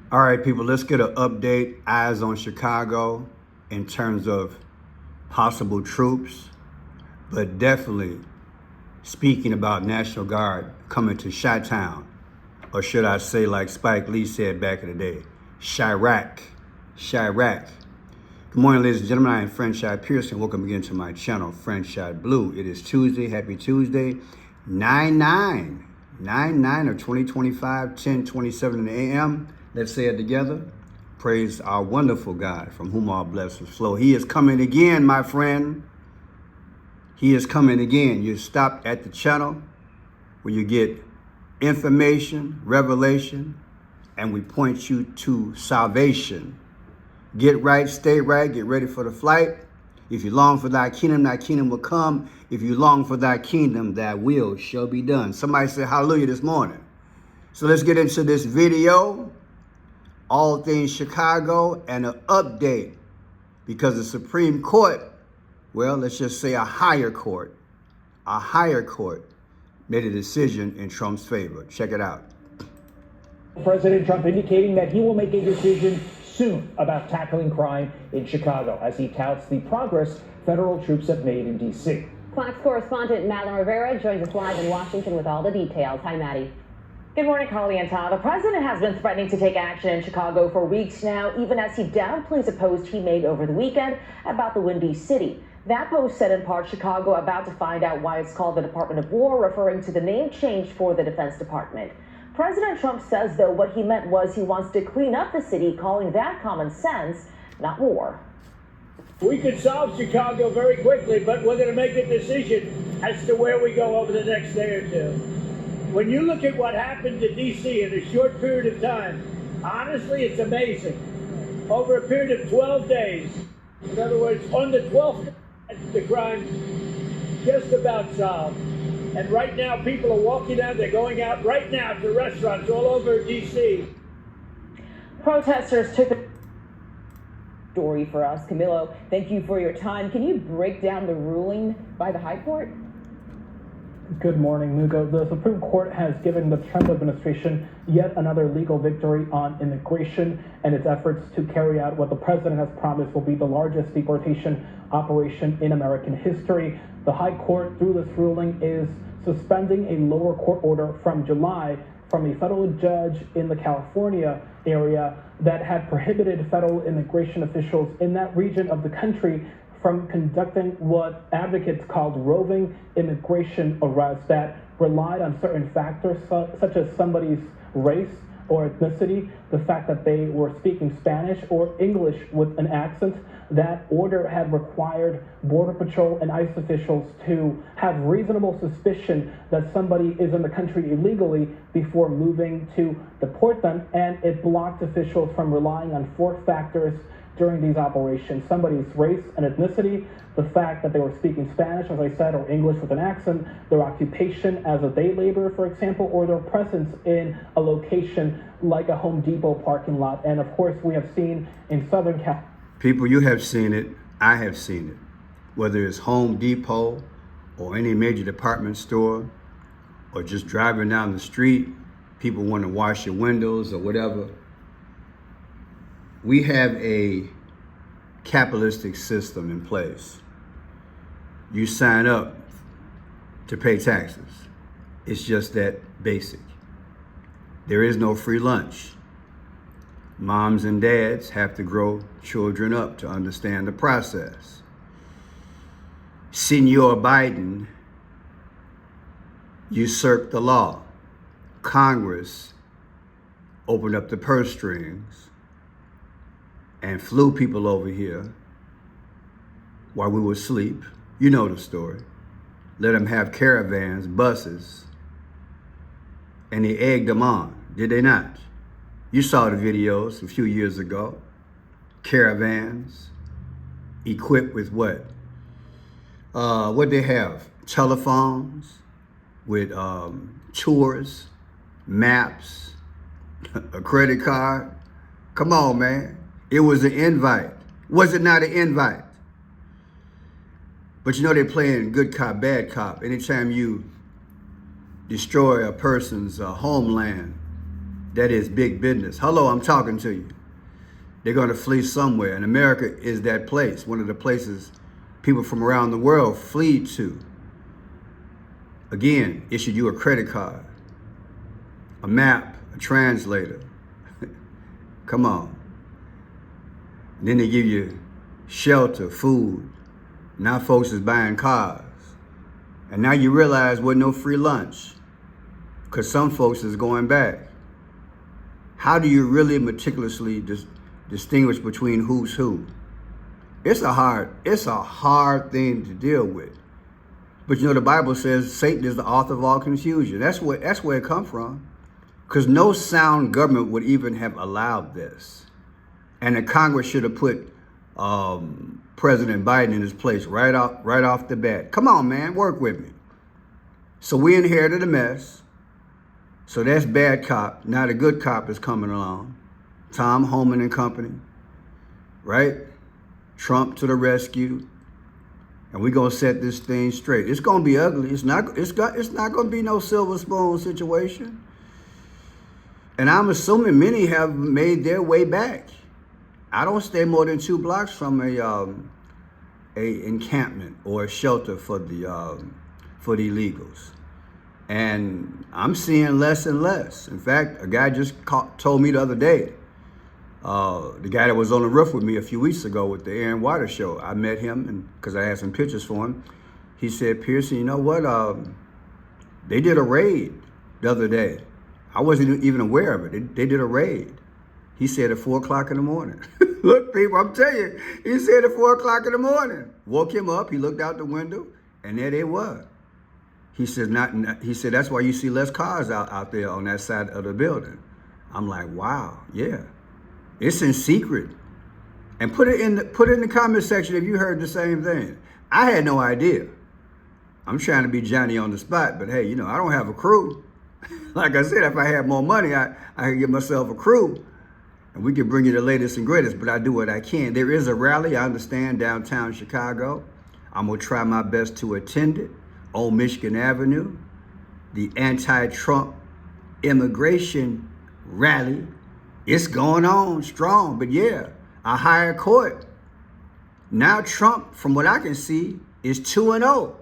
All right, people, let's get an update. Eyes on Chicago in terms of possible troops, but definitely speaking about National Guard coming to Chi-Town, or should I say, like Spike Lee said back in the day, Chirac. Chirac. Good morning, ladies and gentlemen. I am Franchise Pearson. Welcome again to my channel, Franchise Blue. It is Tuesday. Happy Tuesday. 9/9 of 2025, 10:27 in the a.m. Let's say it together. Praise our wonderful God from whom all blessings flow. He is coming again, my friend. He is coming again. You stop at the channel where you get information, revelation, and we point you to salvation. Get right, stay right, get ready for the flight. If you long for thy kingdom will come. If you long for thy kingdom, thy will shall be done. Somebody say hallelujah this morning. So let's get into this video. All things Chicago and an update because the Supreme Court, well, let's just say a higher court made a decision in Trump's favor. Check it out. President Trump indicating that he will make a decision soon about tackling crime in Chicago as he touts the progress federal troops have made in D.C. Fox correspondent Madeline Rivera joins us live in Washington with all the details. Hi, Maddie. Good morning, Carly and Todd. The president has been threatening to take action in Chicago for weeks now, even as he downplays a post he made over the weekend about the Windy City. That post said in part, Chicago about to find out why it's called the Department of War, referring to the name change for the Defense Department. President Trump says, though, what he meant was he wants to clean up the city, calling that common sense, not war. We could solve Chicago very quickly, but we're going to make a decision as to where we go over the next day or two. When you look at what happened to D.C. in a short period of time, honestly, it's amazing. Over a period of 12 days, in other words, on the 12th, the crime just about solved. And right now, people are walking out, they're going out right now to restaurants all over D.C. Protesters took a story for us. Camilo, thank you for your time. Can you break down the ruling by the High Court? Good morning, Mugo. The Supreme Court has given the Trump administration yet another legal victory on immigration and its efforts to carry out what the president has promised will be the largest deportation operation in American history. The High Court, through this ruling, is suspending a lower court order from July from a federal judge in the California area that had prohibited federal immigration officials in that region of the country from conducting what advocates called roving immigration arrests that relied on certain factors such as somebody's race or ethnicity, the fact that they were speaking Spanish or English with an accent. That order had required Border Patrol and ICE officials to have reasonable suspicion that somebody is in the country illegally before moving to deport them, and it blocked officials from relying on 4 factors during these operations: somebody's race and ethnicity, the fact that they were speaking Spanish, as I said, or English with an accent, their occupation as a day laborer, for example, or their presence in a location like a Home Depot parking lot. And of course, we have seen in Southern California. People, you have seen it. I have seen it. Whether it's Home Depot or any major department store or just driving down the street, people want to wash your windows or whatever. We have a capitalistic system in place. You sign up to pay taxes. It's just that basic. There is no free lunch. Moms and dads have to grow children up to understand the process. Senor Biden usurped the law. Congress opened up the purse strings and flew people over here while we were asleep. You know the story. Let them have caravans, buses, and they egged them on, did they not? You saw the videos a few years ago. Caravans equipped with what? What they have? Telephones with tours, maps, a credit card. Come on, man. It was an invite. Was it not an invite? But you know they're playing good cop, bad cop. Anytime you destroy a person's homeland, that is big business. Hello, I'm talking to you. They're going to flee somewhere, and America is that place, one of the places people from around the world flee to. Again, issued you a credit card, a map, a translator. Come on. And then they give you shelter, food. Now folks is buying cars. And now you realize wasn't no free lunch, because some folks is going back. How do you really meticulously distinguish between who's who? It's a hard thing to deal with. But you know, the Bible says Satan is the author of all confusion. That's where it comes from. Because no sound government would even have allowed this. And the Congress should have put President Biden in his place right off the bat. Come on, man, work with me. So we inherited a mess. So that's bad cop. Now the good cop is coming along. Tom Homan and company, right? Trump to the rescue. And we're gonna set this thing straight. It's gonna be ugly. It's not gonna be no silver spoon situation. And I'm assuming many have made their way back. I don't stay more than 2 blocks from a encampment or a shelter for the illegals. And I'm seeing less and less. In fact, a guy just told me the other day, the guy that was on the roof with me a few weeks ago with the Air and Water show, I met him and because I had some pictures for him. He said, Pearson, you know what? They did a raid the other day. I wasn't even aware of it. They did a raid. He said at 4 o'clock in the morning. Look, people, I'm telling you, he said at 4 o'clock in the morning. Woke him up, he looked out the window, and there they were. He said, that's why you see less cars out there on that side of the building. I'm like, wow, yeah. It's in secret. And put it in the comment section if you heard the same thing. I had no idea. I'm trying to be Johnny on the spot, but hey, you know, I don't have a crew. Like I said, if I had more money, I could get myself a crew and we could bring you the latest and greatest, but I do what I can. There is a rally, I understand, downtown Chicago. I'm gonna try my best to attend it on Michigan Avenue, the anti-Trump immigration rally. It's going on strong, but yeah, a higher court. Now Trump, from what I can see, is 2-0,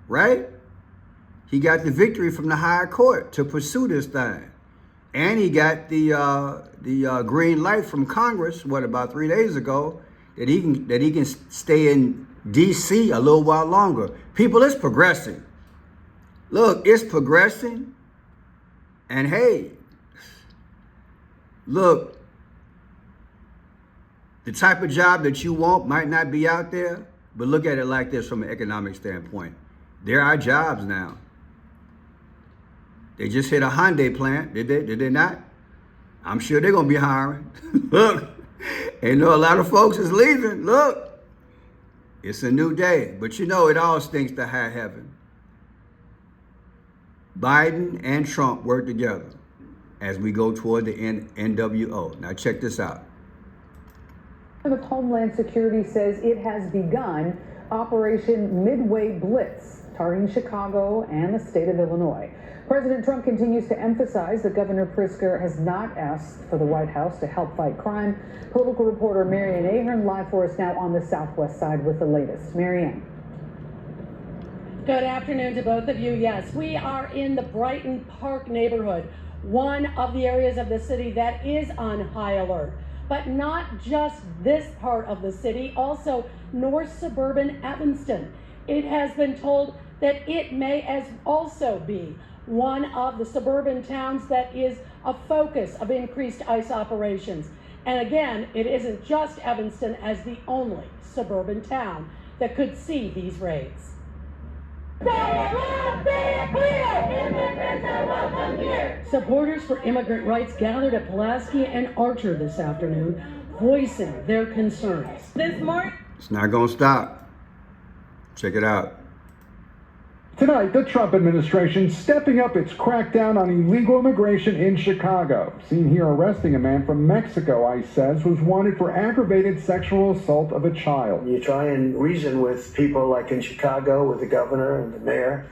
right? He got the victory from the higher court to pursue this thing. And he got the green light from Congress, about 3 days ago, that he can stay in D.C. a little while longer. People, it's progressing. Look, it's progressing. And hey, look, the type of job that you want might not be out there, but look at it like this from an economic standpoint. There are jobs now. They just hit a Hyundai plant, did they not? I'm sure they're gonna be hiring. Look, ain't know a lot of folks is leaving. Look, it's a new day, but you know it all stinks to high heaven. Biden and Trump work together as we go toward the NWO. Now check this out. The Homeland Security says it has begun Operation Midway Blitz, targeting Chicago and the state of Illinois. President Trump continues to emphasize that Governor Pritzker has not asked for the White House to help fight crime. Political reporter Marianne Ahern live for us now on the southwest side with the latest. Marianne. Good afternoon to both of you. Yes, we are in the Brighton Park neighborhood, one of the areas of the city that is on high alert. But not just this part of the city, also north suburban Evanston. It has been told that it may as also be one of the suburban towns that is a focus of increased ICE operations. And again, it isn't just Evanston as the only suburban town that could see these raids. Supporters for immigrant rights gathered at Pulaski and Archer this afternoon, voicing their concerns. It's not gonna stop. Check it out. Tonight, the Trump administration stepping up its crackdown on illegal immigration in Chicago. Seen here arresting a man from Mexico, ICE says, was wanted for aggravated sexual assault of a child. You try and reason with people like in Chicago with the governor and the mayor.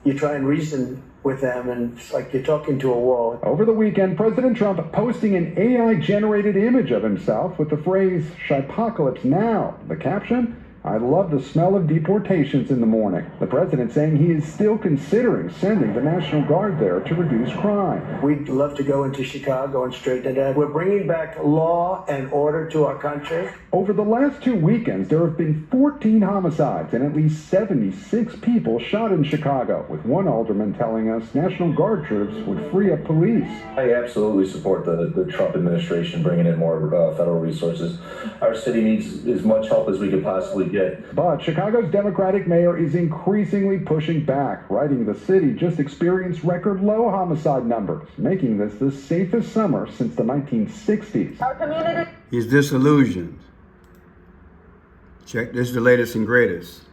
You try and reason with them, and it's like you're talking to a wall. Over the weekend, President Trump posting an AI-generated image of himself with the phrase, "Shipocalypse now." The caption, "I love the smell of deportations in the morning." The president saying he is still considering sending the National Guard there to reduce crime. We'd love to go into Chicago and straighten it out. We're bringing back law and order to our country. Over the last 2 weekends, there have been 14 homicides and at least 76 people shot in Chicago, with one alderman telling us National Guard troops would free up police. I absolutely support the Trump administration bringing in more federal resources. Our city needs as much help as we could possibly get. But Chicago's Democratic mayor is increasingly pushing back, writing the city just experienced record low homicide numbers, making this the safest summer since the 1960s. Our community. He's disillusioned. Check, this is the latest and greatest.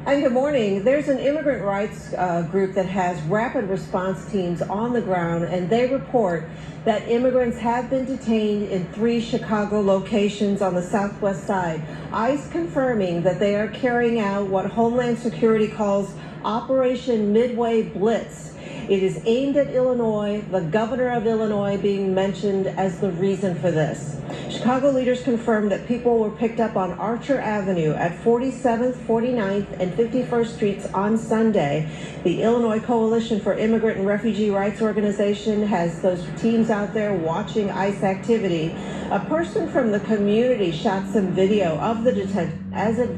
And good morning. There's an immigrant rights group that has rapid response teams on the ground, and they report that immigrants have been detained in 3 Chicago locations on the southwest side. ICE confirming that they are carrying out what Homeland Security calls Operation Midway Blitz. It is aimed at Illinois, the governor of Illinois being mentioned as the reason for this. Chicago leaders confirmed that people were picked up on Archer Avenue at 47th, 49th, and 51st Streets on Sunday. The Illinois Coalition for Immigrant and Refugee Rights Organization has those teams out there watching ICE activity. A person from the community shot some video of the detention as it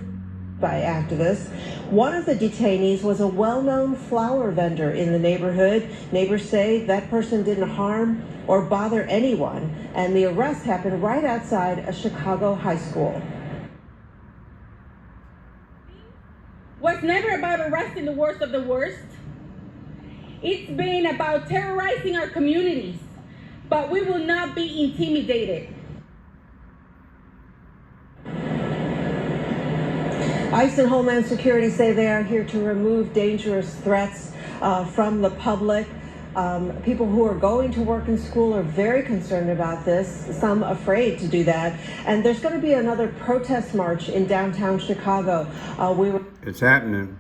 by activists. One of the detainees was a well-known flower vendor in the neighborhood. Neighbors say that person didn't harm or bother anyone, and the arrest happened right outside a Chicago high school. Was never about arresting the worst of the worst. It's been about terrorizing our communities, but we will not be intimidated. ICE and Homeland Security say they are here to remove dangerous threats from the public. People who are going to work and school are very concerned about this, some afraid to do that. And there's going to be another protest march in downtown Chicago. It's happening.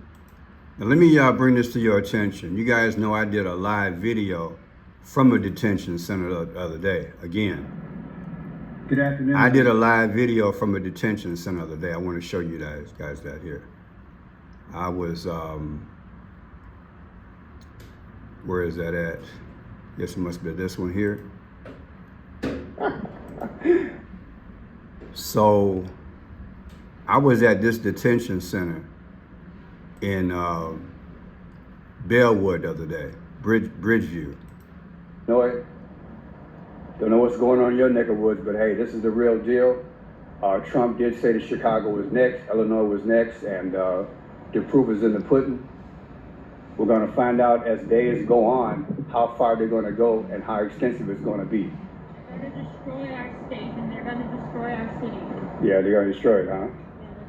Now let me bring this to your attention. You guys know I did a live video from a detention center the other day. Again, good afternoon. I did a live video from a detention center the other day. I want to show you guys that here. I was, where is that at? Guess it must be this one here. So I was at this detention center in Bellwood the other day, Bridgeview. No, don't know what's going on in your neck of woods, but hey, this is the real deal. Trump did say that Chicago was next, Illinois was next, and the proof is in the pudding. We're going to find out as days go on how far they're going to go and how extensive it's going to be. They're going to destroy our state and they're going to destroy our city. Yeah, they're going to destroy it, huh? Yeah,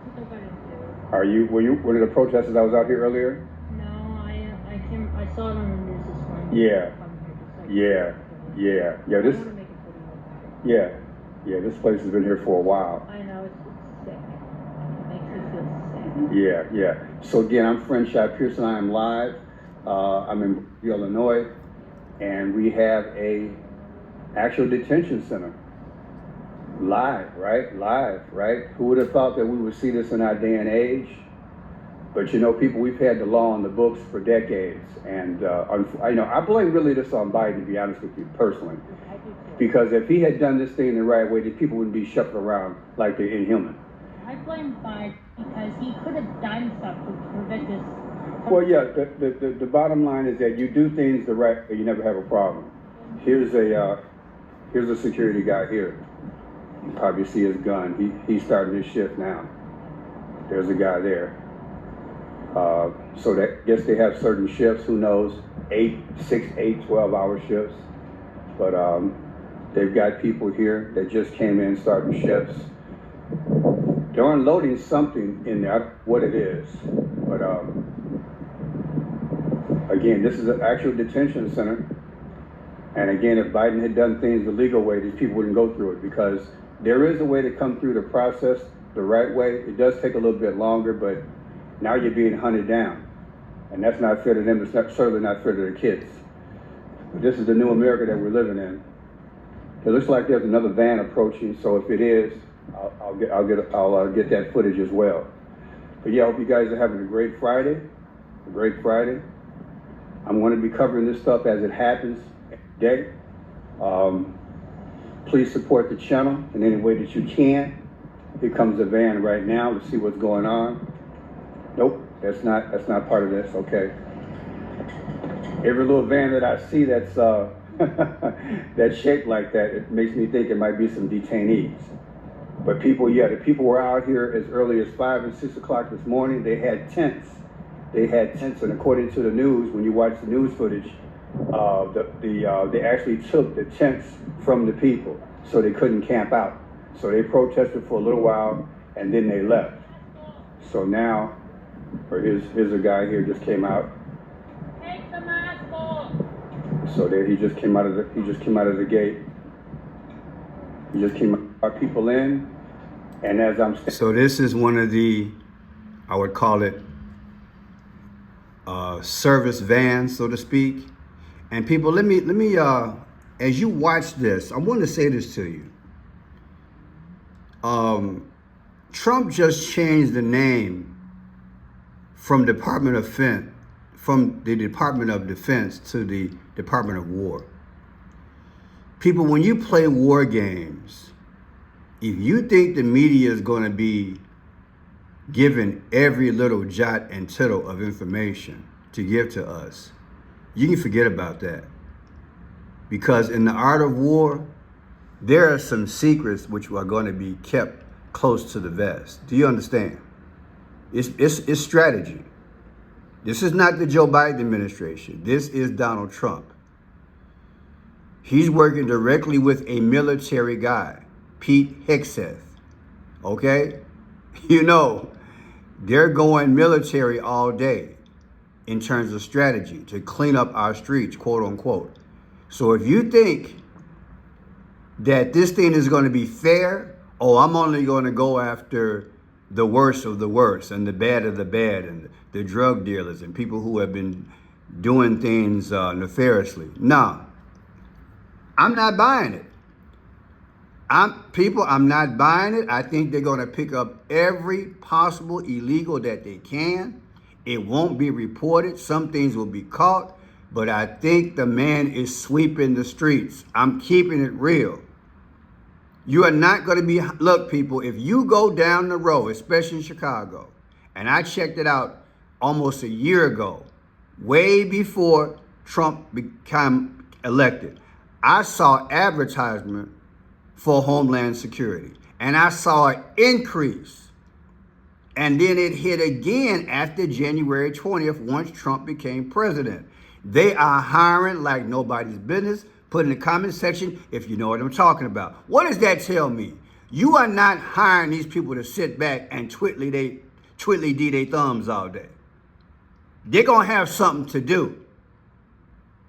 that's what they're going to do. Were you one of the protesters that was out here earlier? No, I saw it on the news this morning. This place has been here for a while. I know, it's sick. It makes me feel sick. Yeah. So again, I'm Friendship Pearson. I am live. I'm in Illinois, and we have a actual detention center. Live, right? Who would have thought that we would see this in our day and age? But you know, people, we've had the law on the books for decades, and I blame really this on Biden, to be honest with you, personally. Because if he had done this thing the right way, these people wouldn't be shuffled around like they're inhuman. I blame Biden because he could have done something to prevent this. Well, yeah, the bottom line is that you do things the right way, you never have a problem. Here's a security guy here. You probably see his gun. He's starting his shift now. There's a guy there. So that guess they have certain shifts, who knows, 6, 8, 12-hour shifts. But they've got people here that just came in starting shifts. They're unloading something in there, what it is. But again, this is an actual detention center. And again, if Biden had done things the legal way, these people wouldn't go through it, because there is a way to come through the process the right way. It does take a little bit longer, but now you're being hunted down. And that's not fair to them, it's certainly not fair to their kids. But this is the new America that we're living in. It looks like there's another van approaching, so if it is, I'll get that footage as well. But yeah, I hope you guys are having a great Friday. I'm going to be covering this stuff as it happens every day. Please support the channel in any way that you can. Here comes a van right now to see what's going on. Nope, that's not part of this. Okay. Every little van that I see that's that's shaped like that, it makes me think it might be some detainees. But people, the people were out here as early as 5 and 6 o'clock this morning. They had tents. And according to the news, when you watch the news footage, they actually took the tents from the people, so they couldn't camp out. So they protested for a little while, and then they left. So now, here's a guy here just came out. Take the mask off. So there he just came out of the gate. He just came our people in, and as I'm so this is one of the, I would call it service vans, so to speak. And people, let me as you watch this, I want to say this to you. Trump just changed the name from the Department of Defense to the Department of War. People, when you play war games, if you think the media is going to be given every little jot and tittle of information to give to us, you can forget about that. Because in the art of war, there are some secrets which are going to be kept close to the vest. Do you understand? It's strategy. This is not the Joe Biden administration. This is Donald Trump. He's working directly with a military guy, Pete Hegseth. Okay? You know, they're going military all day in terms of strategy to clean up our streets, quote unquote. So if you think that this thing is going to be fair, I'm only going to go after the worst of the worst and the bad of the bad and the drug dealers and people who have been doing things nefariously. No, I'm not buying it. I'm not buying it. I think they're going to pick up every possible illegal that they can. It won't be reported. Some things will be caught, but I think the man is sweeping the streets. I'm keeping it real. You are not going to be, look, people, if you go down the road, especially in Chicago, and I checked it out almost a year ago, way before Trump became elected, I saw advertisement for Homeland Security, and I saw an increase. And then it hit again after January 20th, once Trump became president. They are hiring like nobody's business. Put in the comment section if you know what I'm talking about. What does that tell me? You are not hiring these people to sit back and twiddly-dee their thumbs all day. They're going to have something to do.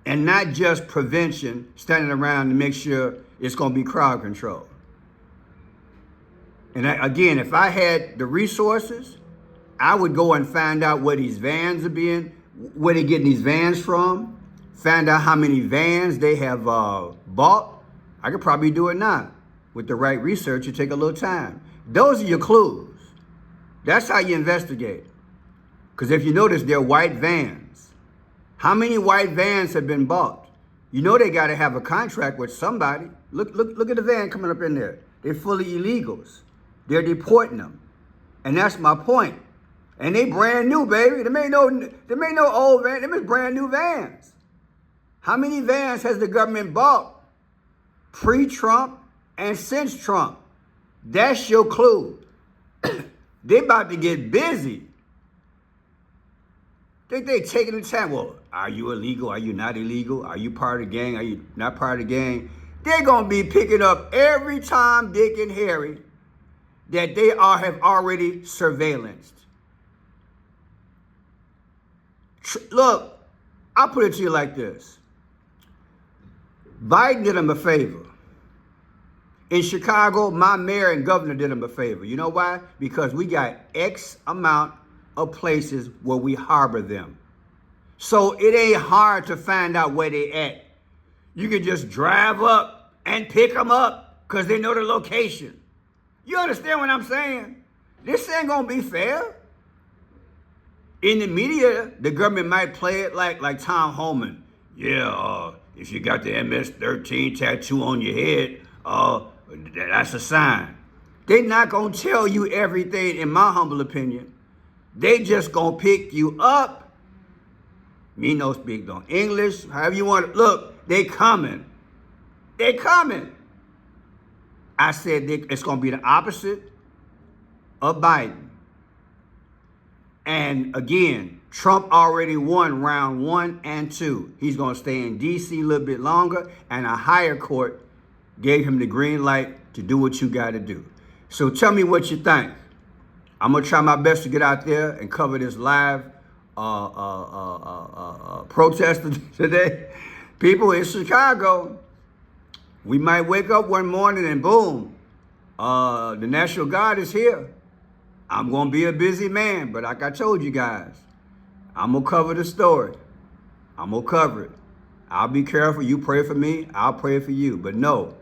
And not just prevention, standing around to make sure it's going to be crowd control. And again, if I had the resources, I would go and find out where these vans are being, where they're getting these vans from, find out how many vans they have bought. I could probably do it now. With the right research, it take a little time. Those are your clues. That's how you investigate. Because if you notice, they're white vans. How many white vans have been bought? You know they got to have a contract with somebody. Look at the van coming up in there. They're fully illegals. They're deporting them. And that's my point. And they brand new, baby. There ain't no old van. Them is brand new vans. How many vans has the government bought pre-Trump and since Trump? That's your clue. They about to get busy. Think they taking the time. Well, are you illegal? Are you not illegal? Are you part of the gang? Are you not part of the gang? They're going to be picking up every Tom, Dick, and Harry that they have already surveillanced. Look, I'll put it to you like this. Biden did him a favor. In Chicago, my mayor and governor did him a favor. You know why? Because we got X amount of places where we harbor them. So it ain't hard to find out where they at. You can just drive up and pick them up because they know the location. You understand what I'm saying? This ain't gonna be fair. In the media, the government might play it like Tom Homan. Yeah, if you got the MS-13 tattoo on your head, that's a sign. They're not gonna tell you everything, in my humble opinion. They just gonna pick you up. Me no speak no English, however you want to. Look, they coming. They coming. I said it's gonna be the opposite of Biden. And again, Trump already won round 1 and 2. He's going to stay in D.C. a little bit longer, and a higher court gave him the green light to do what you got to do. So tell me what you think. I'm going to try my best to get out there and cover this live protest today. People in Chicago, we might wake up one morning and boom, the National Guard is here. I'm going to be a busy man, but like I told you guys, I'm going to cover the story. I'm going to cover it. I'll be careful. You pray for me. I'll pray for you. But no,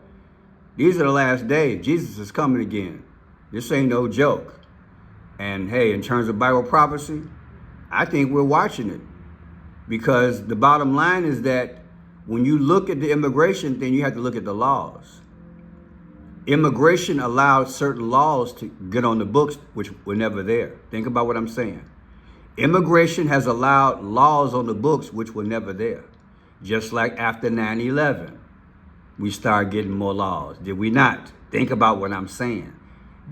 these are the last days. Jesus is coming again. This ain't no joke. And hey, in terms of Bible prophecy, I think we're watching it. Because the bottom line is that when you look at the immigration thing, you have to look at the laws. Immigration allowed certain laws to get on the books, which were never there. Think about what I'm saying. Immigration has allowed laws on the books, which were never there. Just like after 9/11, we started getting more laws. Did we not? Think about what I'm saying.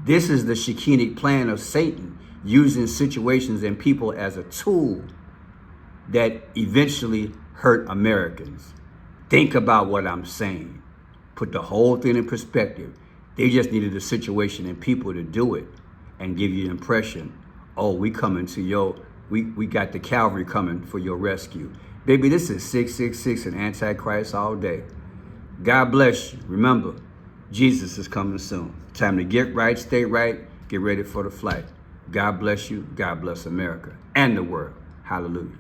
This is the Shekinah plan of Satan, using situations and people as a tool that eventually hurt Americans. Think about what I'm saying. Put the whole thing in perspective. They just needed a situation and people to do it and give you an impression, oh, we coming to we got the cavalry coming for your rescue. Baby, this is 666 and Antichrist all day. God bless you. Remember, Jesus is coming soon. Time to get right, stay right, get ready for the flight. God bless you. God bless America and the world. Hallelujah.